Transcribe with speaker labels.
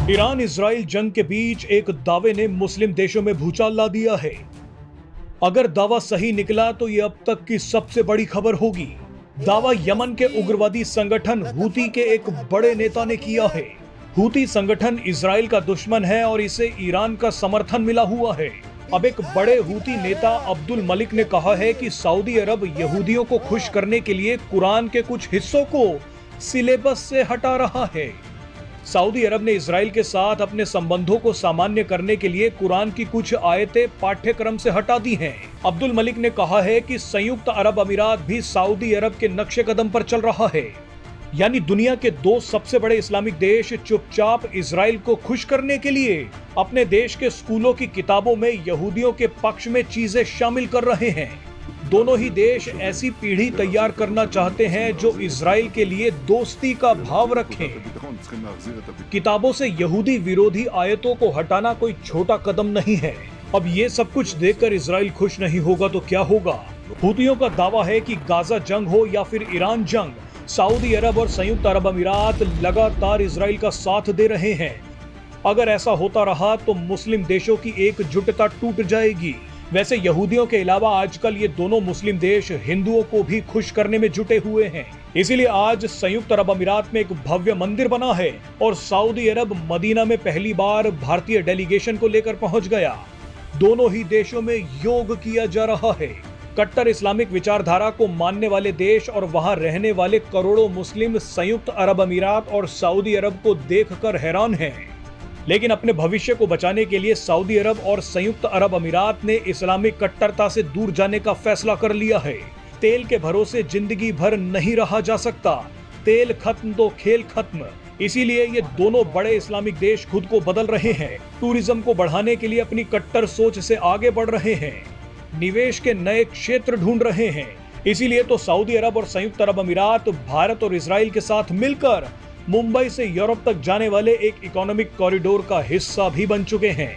Speaker 1: Iran Israel जंग के बीच एक दावे ने मुस्लिम देशों में भूचाल ला दिया है। अगर दावा सही निकला तो ये अब तक की सबसे बड़ी खबर होगी। दावा यमन के उग्रवादी संगठन हूती के एक बड़े नेता ने किया है। हूती संगठन इजराइल का दुश्मन है और इसे ईरान का समर्थन मिला हुआ है। अब एक बड़े हूती नेता अब्दुल मलिक ने कहा है कि सऊदी अरब यहूदियों को खुश करने के लिए कुरान के कुछ हिस्सों को सिलेबस से हटा रहा है। सऊदी अरब ने इजराइल के साथ अपने संबंधों को सामान्य करने के लिए कुरान की कुछ आयतें पाठ्यक्रम से हटा दी हैं। अब्दुल मलिक ने कहा है कि संयुक्त अरब अमीरात भी सऊदी अरब के नक्शे कदम पर चल रहा है, यानी दुनिया के दो सबसे बड़े इस्लामिक देश चुपचाप इजराइल को खुश करने के लिए अपने देश के स्कूलों की किताबों में यहूदियों के पक्ष में चीजें शामिल कर रहे हैं। दोनों ही देश ऐसी पीढ़ी तैयार करना चाहते हैं जो इजराइल के लिए दोस्ती का भाव रखें। किताबों से यहूदी विरोधी आयतों को हटाना कोई छोटा कदम नहीं है। अब ये सब कुछ देखकर इजराइल खुश नहीं होगा तो क्या होगा? हूतियों का दावा है कि गाजा जंग हो या फिर ईरान जंग, सऊदी अरब और संयुक्त अरब अमीरात लगातार इजराइल का साथ दे रहे हैं। अगर ऐसा होता रहा तो मुस्लिम देशों की एकजुटता टूट जाएगी। वैसे यहूदियों के अलावा आजकल ये दोनों मुस्लिम देश हिंदुओं को भी खुश करने में जुटे हुए हैं। इसीलिए आज संयुक्त अरब अमीरात में एक भव्य मंदिर बना है और सऊदी अरब मदीना में पहली बार भारतीय डेलीगेशन को लेकर पहुंच गया। दोनों ही देशों में योग किया जा रहा है। कट्टर इस्लामिक विचारधारा को मानने वाले देश और वहां रहने वाले करोड़ों मुस्लिम संयुक्त अरब अमीरात और सऊदी अरब को देखकर हैरान हैं। लेकिन अपने भविष्य को बचाने के लिए सऊदी अरब और संयुक्त अरब अमीरात ने इस्लामिक कट्टरता से दूर जाने का फैसला कर लिया है। तेल के भरोसे जिंदगी भर नहीं रहा जा सकता। तेल खत्म तो खेल खत्म। इसीलिए ये दोनों बड़े इस्लामिक देश खुद को बदल रहे हैं। टूरिज्म को बढ़ाने के लिए अपनी कट्टर सोच से आगे बढ़ रहे हैं। निवेश के नए क्षेत्र ढूंढ रहे हैं। इसीलिए तो सऊदी अरब और संयुक्त अरब अमीरात भारत और इजराइल के साथ मिलकर मुंबई से यूरोप तक जाने वाले एक इकोनॉमिक कॉरिडोर का हिस्सा भी बन चुके हैं।